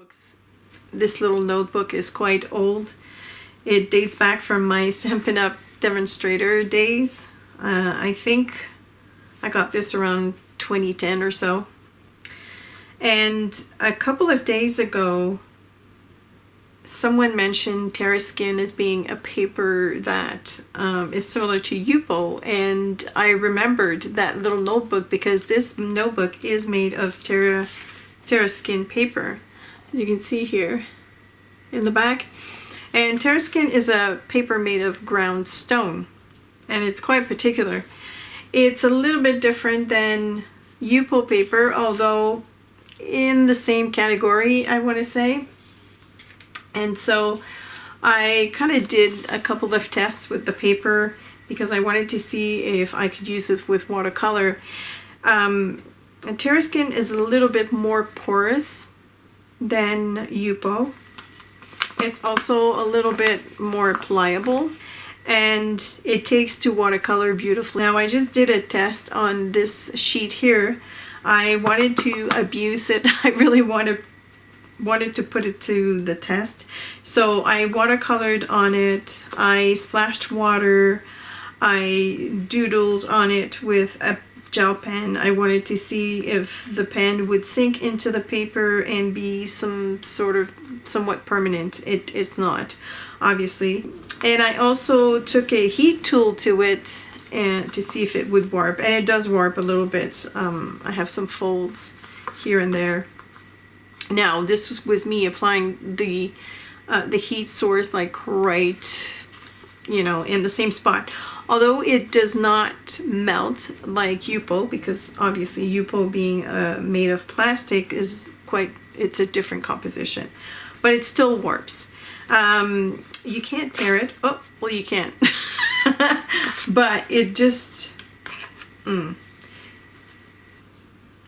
notebooks. This little notebook is quite old. It dates back from my Stampin' Up! Demonstrator days. I think I got this around 2010 or so. And a couple of days ago, someone mentioned TerraSkin as being a paper that is similar to Yupo, and I remembered that little notebook because this notebook is made of TerraSkin paper, as you can see here in the back. And TerraSkin is a paper made of ground stone, and it's quite particular. It's a little bit different than Yupo paper, although in the same category, I want to say. And so I kind of did a couple of tests with the paper because I wanted to see if I could use it with watercolor. And TerraSkin is a little bit more porous than Yupo. It's also a little bit more pliable, and it takes to watercolor beautifully. Now I just did a test on this sheet here. I wanted to abuse it. I really wanted to put it to the test. So I watercolored on it. I splashed water. I doodled on it with a gel pen. I wanted to see if the pen would sink into the paper and be somewhat permanent. It's not, obviously. And I also took a heat tool to it and to see if it would warp, and it does warp a little bit. I have some folds here and there. Now this was me applying the heat source like right, in the same spot. Although it does not melt like Yupo, because obviously Yupo being made of plastic it's a different composition, but it still warps. You can't tear it. Oh, well, you can. But it just,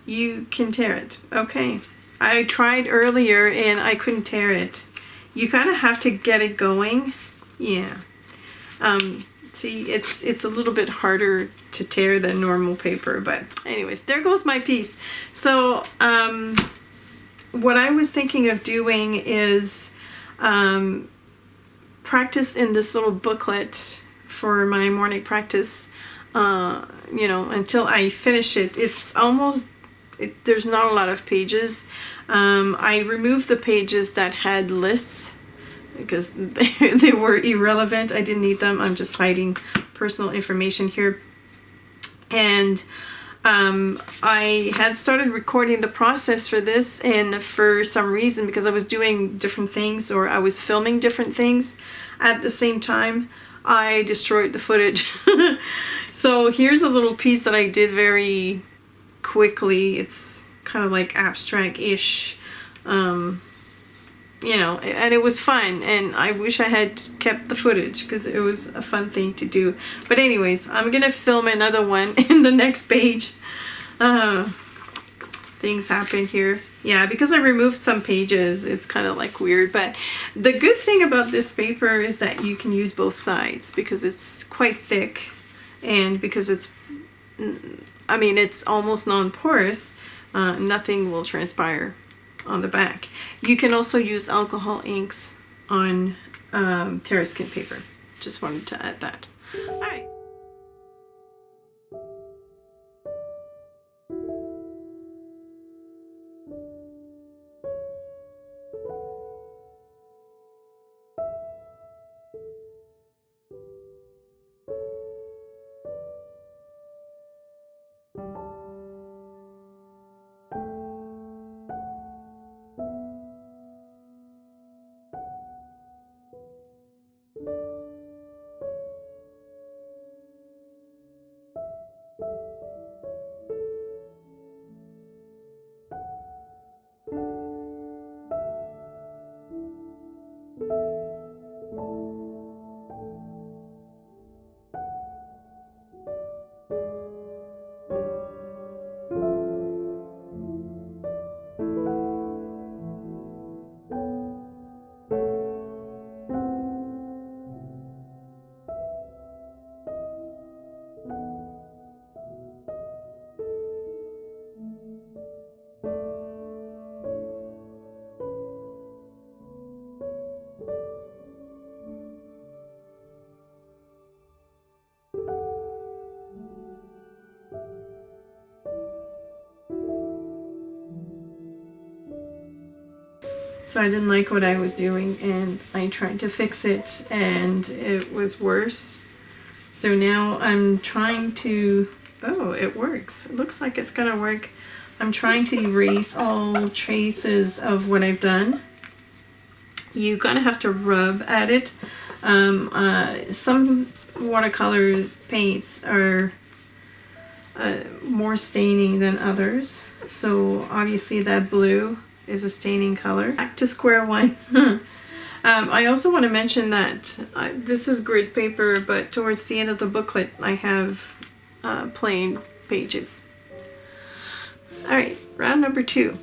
you can tear it. Okay. I tried earlier and I couldn't tear it. You kind of have to get it going. Yeah. See, it's a little bit harder to tear than normal paper, but anyways, there goes my piece. So, what I was thinking of doing is practice in this little booklet for my morning practice, until I finish it. It's almost, there's not a lot of pages. I removed the pages that had lists because they were irrelevant. I didn't need them. I'm just hiding personal information here. And I had started recording the process for this, and for some reason, because I was doing different things or I was filming different things at the same time, I destroyed the footage. So here's a little piece that I did very quickly. It's kind of like abstract-ish, and it was fun, and I wish I had kept the footage because it was a fun thing to do. But anyways, I'm gonna film another one in the next page. Things happen here. Yeah, because I removed some pages, it's kind of like weird. But the good thing about this paper is that you can use both sides because it's quite thick, and because it's almost non-porous. Nothing will transpire on the back. You can also use alcohol inks on TerraSkin paper. Just wanted to add that. All right. So I didn't like what I was doing, and I tried to fix it, and it was worse. So now I'm trying to, oh, it works. It looks like it's gonna work. I'm trying to erase all traces of what I've done. You kind of have to rub at it. Some watercolor paints are more staining than others. So obviously that blue is a staining color. Back to square one. I also want to mention that this is grid paper, but towards the end of the booklet I have plain pages. Alright, round number 2.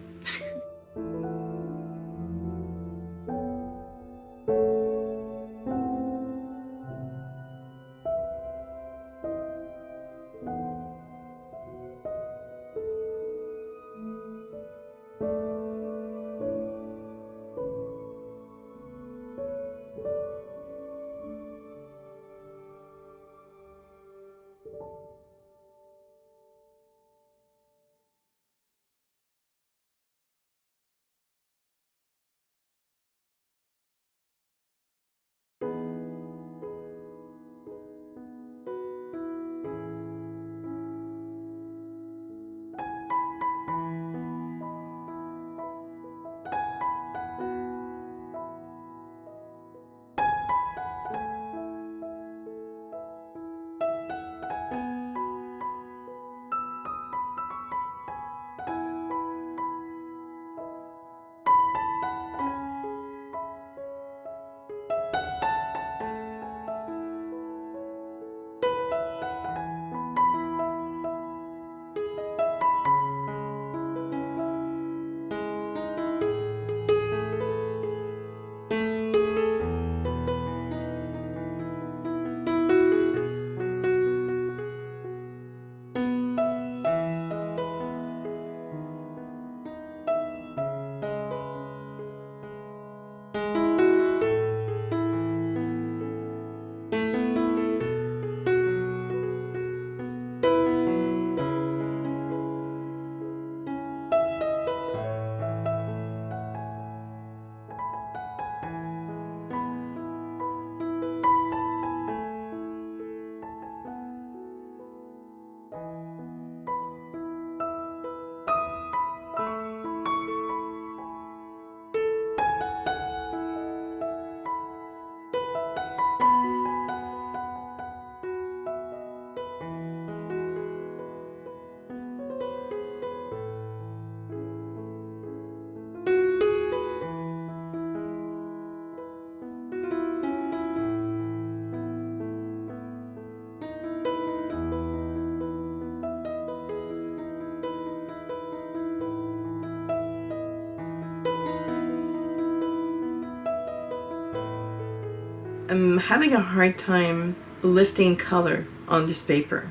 I'm having a hard time lifting color on this paper.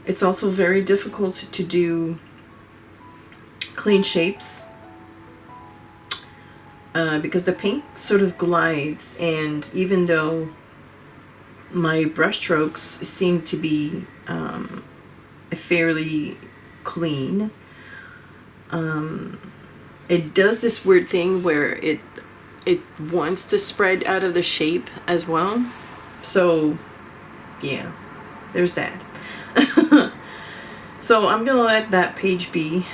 It's also very difficult to do clean shapes because the paint sort of glides, and even though my brush strokes seem to be fairly clean, it does this weird thing where it wants to spread out of the shape as well. So yeah, there's that. So I'm gonna let that page be.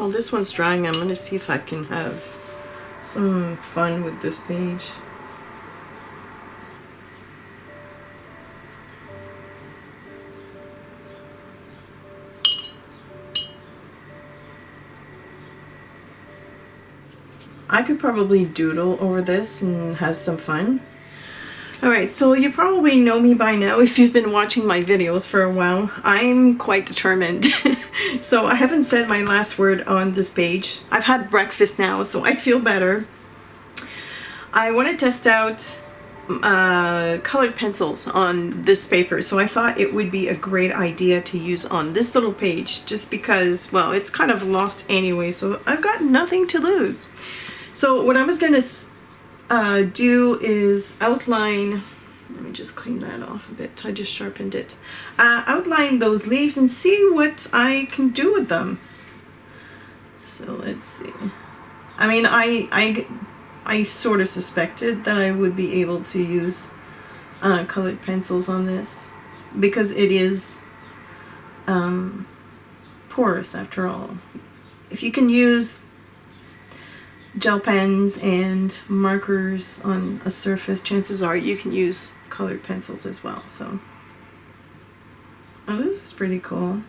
While this one's drying, I'm going to see if I can have some fun with this page. I could probably doodle over this and have some fun. Alright, so you probably know me by now if you've been watching my videos for a while. I'm quite determined. So I haven't said my last word on this page. I've had breakfast now, so I feel better. I want to test out colored pencils on this paper, so I thought it would be a great idea to use on this little page just because, well, it's kind of lost anyway, so I've got nothing to lose. So what I was going to do is outline, let me just clean that off a bit, I just sharpened it, outline those leaves and see what I can do with them. So let's see. I mean, I sort of suspected that I would be able to use colored pencils on this because it is porous after all. If you can use gel pens and markers on a surface, chances are you can use colored pencils as well. So, oh, this is pretty cool.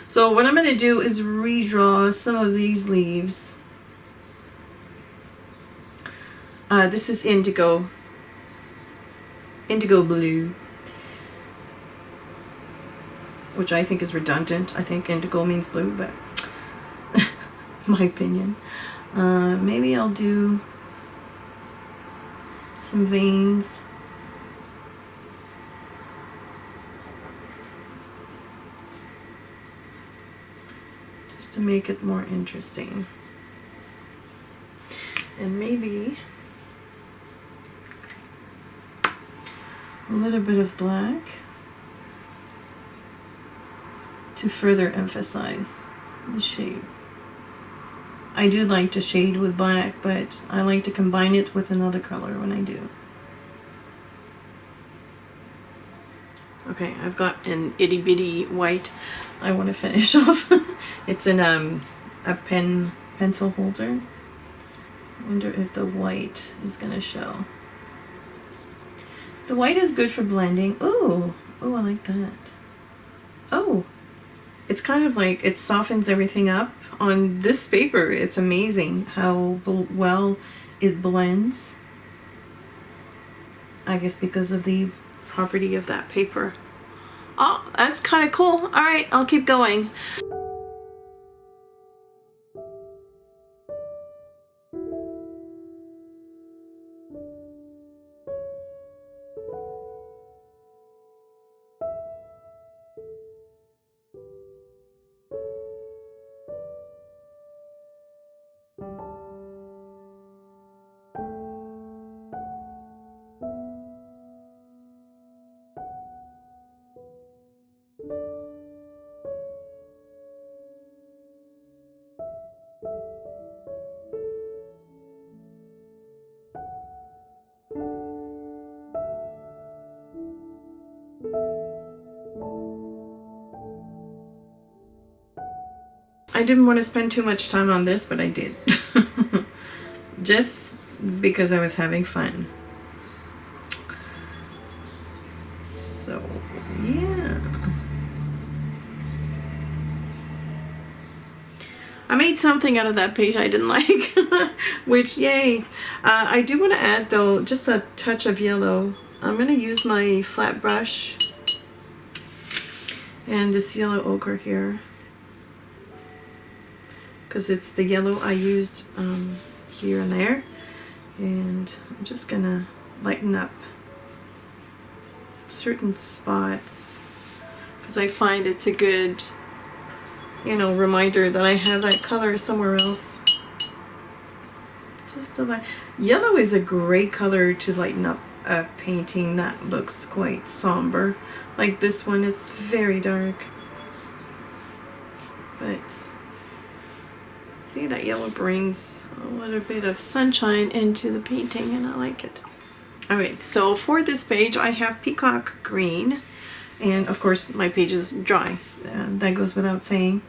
So what I'm going to do is redraw some of these leaves. This is indigo blue, which I think is redundant. I think indigo means blue, but my opinion. Maybe I'll do some veins. Just to make it more interesting. And maybe a little bit of black to further emphasize the shape. I do like to shade with black, but I like to combine it with another color when I do. Okay, I've got an itty bitty white I want to finish off. It's in a pencil holder. I wonder if the white is gonna show. The white is good for blending. Ooh, oh, I like that. Oh, it's kind of like it softens everything up on this paper. It's amazing how well it blends. I guess because of the property of that paper. Oh, that's kind of cool. All right, I'll keep going. I didn't want to spend too much time on this, but I did. Just because I was having fun. So, yeah. I made something out of that page I didn't like, which, yay. I do want to add, though, just a touch of yellow. I'm going to use my flat brush and this yellow ochre here, because it's the yellow I used here and there. And I'm just going to lighten up certain spots, because I find it's a good, you know, reminder that I have that color somewhere else. Just to light. Yellow is a great color to lighten up a painting that looks quite somber. Like this one, it's very dark. But see, that yellow brings a little bit of sunshine into the painting, and I like it. Alright, so for this page I have peacock green, and of course my page is dry. That goes without saying.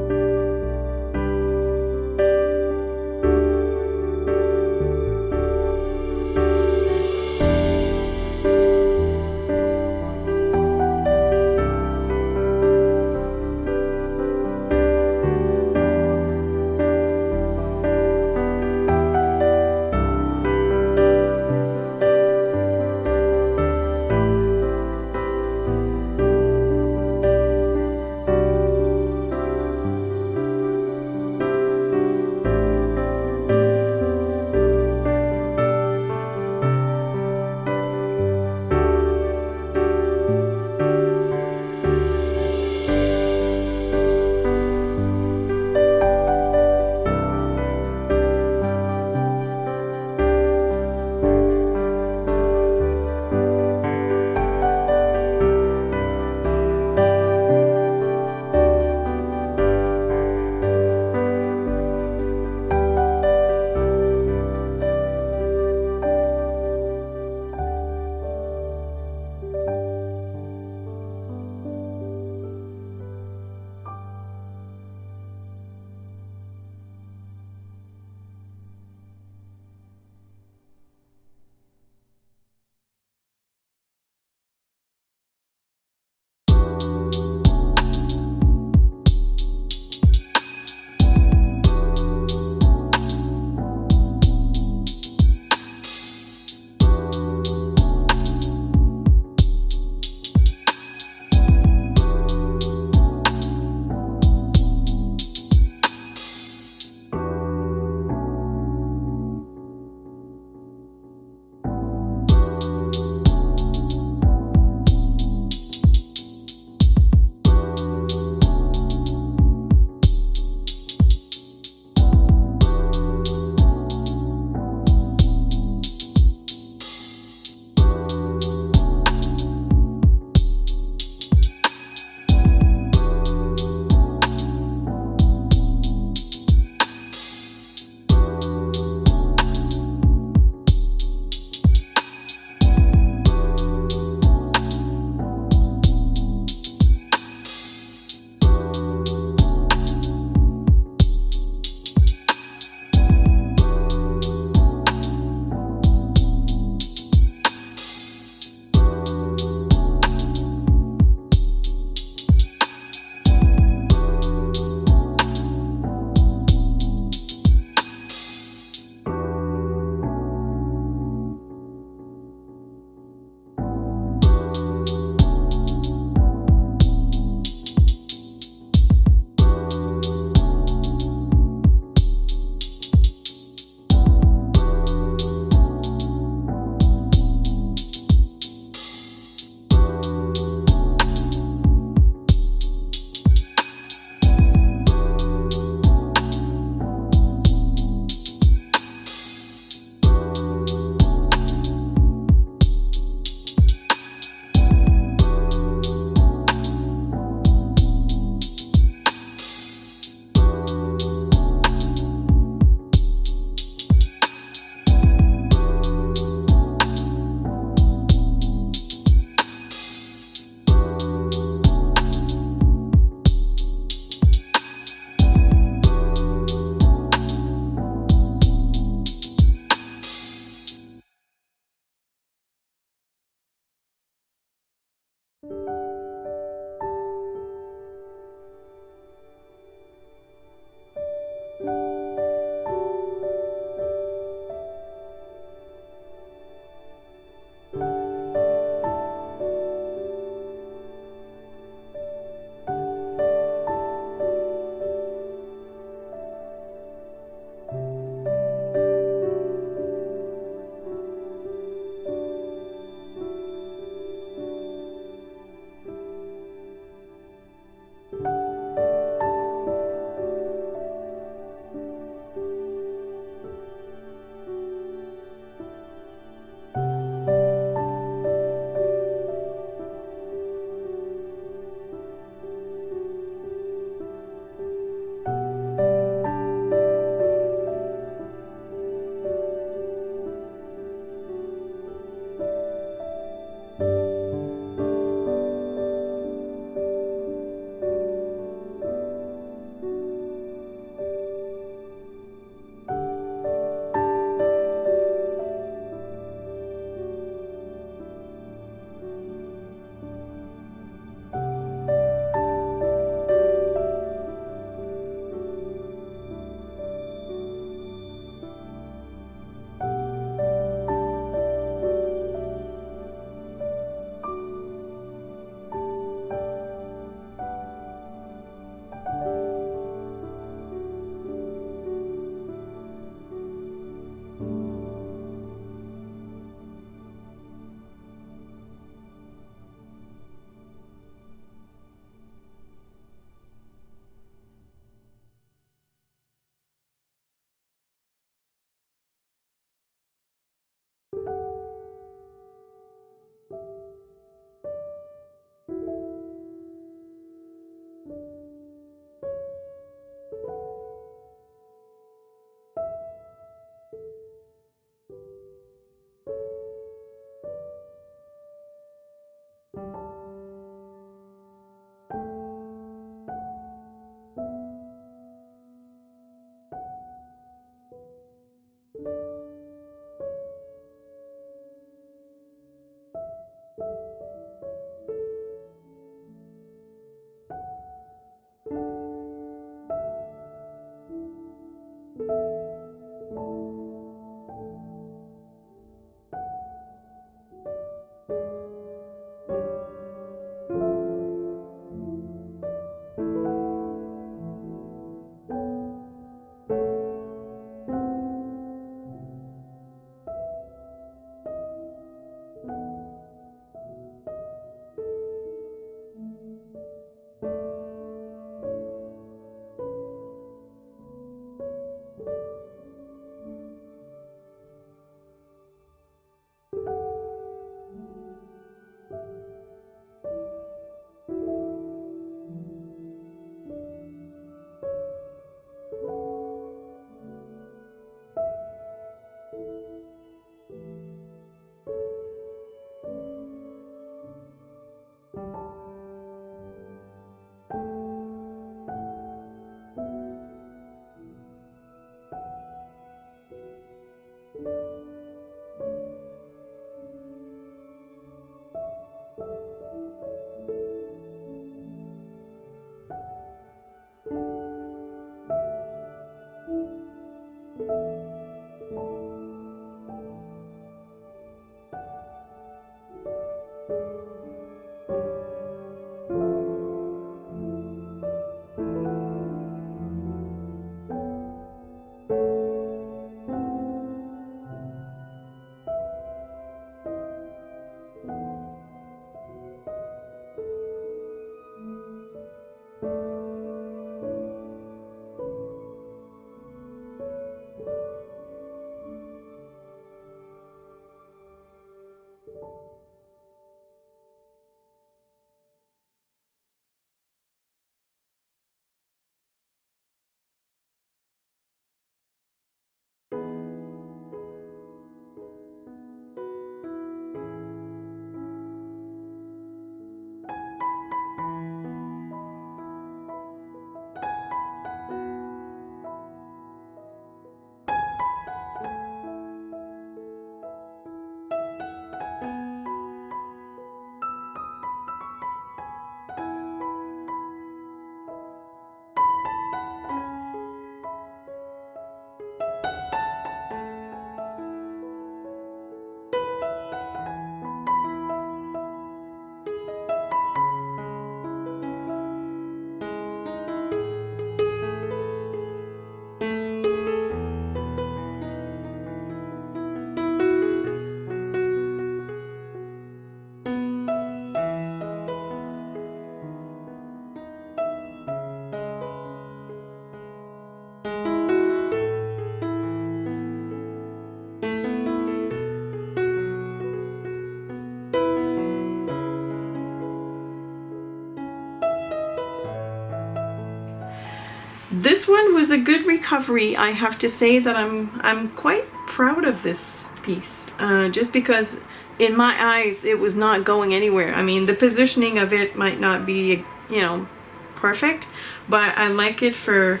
this one was a good recovery. I have to say that I'm quite proud of this piece, just because in my eyes it was not going anywhere. I mean, the positioning of it might not be, you know, perfect, but I like it for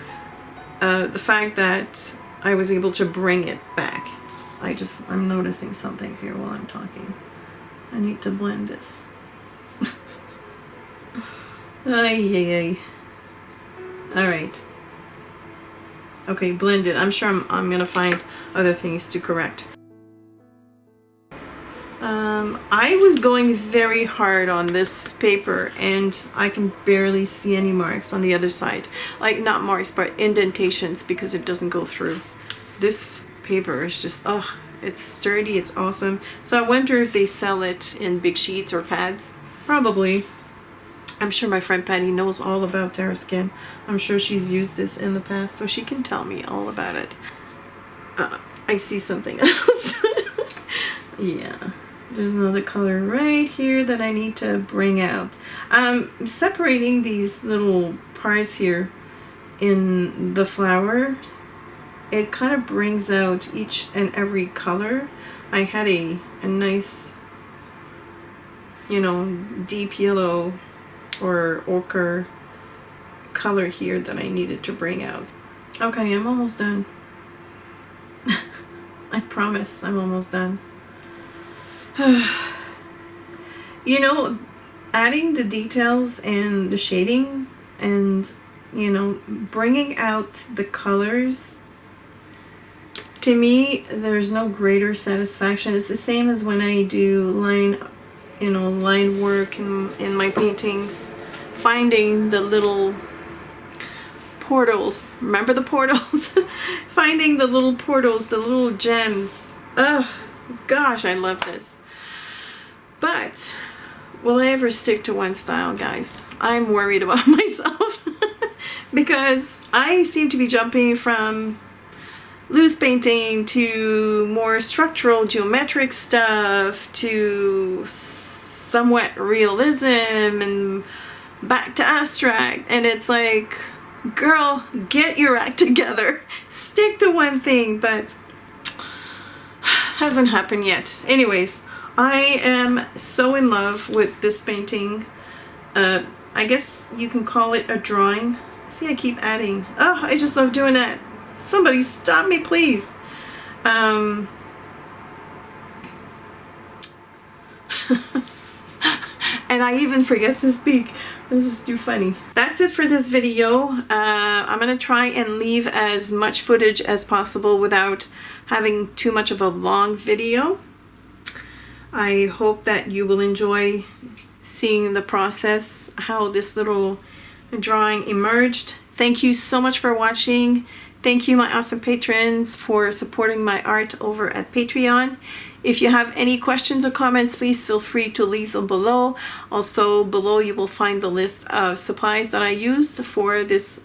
the fact that I was able to bring it back. I'm noticing something here while I'm talking. I need to blend this. Ay. All right. Okay, blended. I'm sure I'm gonna find other things to correct. I was going very hard on this paper and I can barely see any marks on the other side. Like, not marks, but indentations, because it doesn't go through. This paper is just, oh, it's sturdy, it's awesome. So I wonder if they sell it in big sheets or pads. Probably. I'm sure my friend Patty knows all about TerraSkin. I'm sure she's used this in the past, so she can tell me all about it. I see something else. Yeah. There's another color right here that I need to bring out. Separating these little parts here in the flowers, it kind of brings out each and every color. I had a nice, you know, deep yellow or ochre color here that I needed to bring out. Okay, I'm almost done. I promise I'm almost done. You know, adding the details and the shading and, you know, bringing out the colors, to me, there's no greater satisfaction. It's the same as when I do line work in my paintings, finding the little portals. Remember the portals? Finding the little portals, the little gems. Oh gosh, I love this. But will I ever stick to one style, guys? I'm worried about myself because I seem to be jumping from loose painting to more structural geometric stuff to somewhat realism and back to abstract, and it's like, girl, get your act together, stick to one thing. But hasn't happened yet. Anyways, I am so in love with this painting. I guess you can call it a drawing. See, I keep adding. Oh, I just love doing that. Somebody stop me, please. And I even forget to speak. This is too funny. That's it for this video. I'm gonna try and leave as much footage as possible without having too much of a long video. I hope that you will enjoy seeing the process, how this little drawing emerged. Thank you so much for watching. Thank you, my awesome patrons, for supporting my art over at Patreon. If you have any questions or comments, please feel free to leave them below. Also, below you will find the list of supplies that I used for this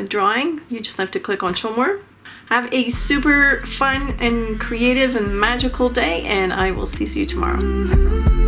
drawing. You just have to click on show more. Have a super fun and creative and magical day, and I will see you tomorrow. Bye.